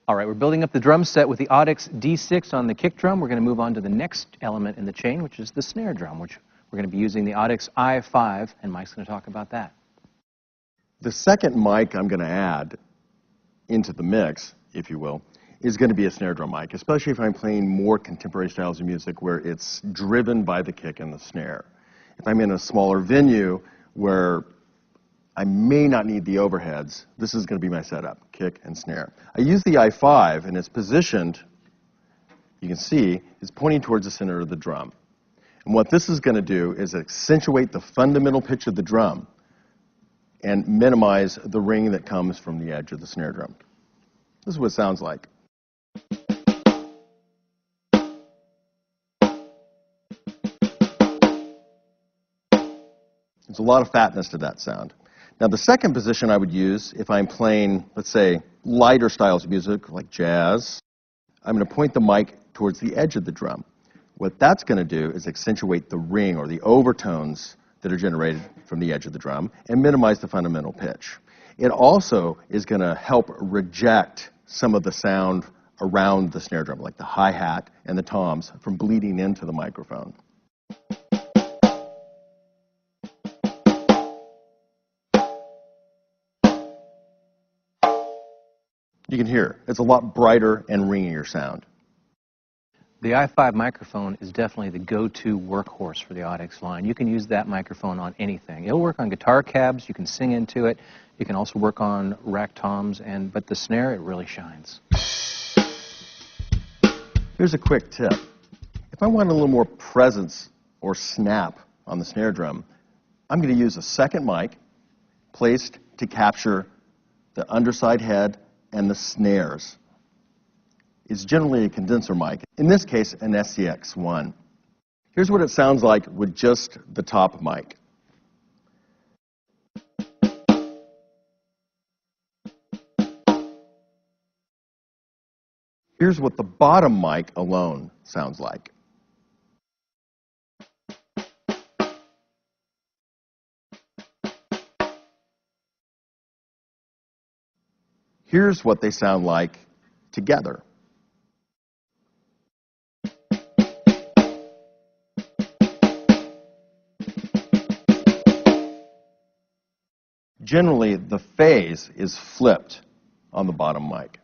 All right, we're building up the drum set with the Audix D6 on the kick drum. We're going to move on to the next element in the chain, which is the snare drum, which we're going to be using the Audix i5, and Mike's going to talk about that. The second mic I'm going to add into the mix, if you will, is going to be a snare drum mic, especially if I'm playing more contemporary styles of music where it's driven by the kick and the snare. If I'm in a smaller venue where I may not need the overheads, this is going to be my setup, kick and snare. I use the i5, and it's positioned, you can see, it's pointing towards the center of the drum. And what this is going to do is accentuate the fundamental pitch of the drum and minimize the ring that comes from the edge of the snare drum. This is what it sounds like. There's a lot of fatness to that sound. Now, the second position I would use if I'm playing, let's say, lighter styles of music, like jazz, I'm going to point the mic towards the edge of the drum. What that's going to do is accentuate the ring or the overtones that are generated from the edge of the drum and minimize the fundamental pitch. It also is going to help reject some of the sound around the snare drum, like the hi-hat and the toms, from bleeding into the microphone. You can hear it's a lot brighter and ringier sound. The i5 microphone is definitely the go-to workhorse for the Audix line. You can use that microphone on anything. It'll work on guitar cabs, you can sing into it, you can also work on rack toms, but the snare, it really shines. Here's a quick tip. If I want a little more presence or snap on the snare drum, I'm going to use a second mic placed to capture the underside head and the snares. It's generally a condenser mic, in this case an SCX1. Here's what it sounds like with just the top mic. Here's what the bottom mic alone sounds like. Here's what they sound like together. Generally, the phase is flipped on the bottom mic.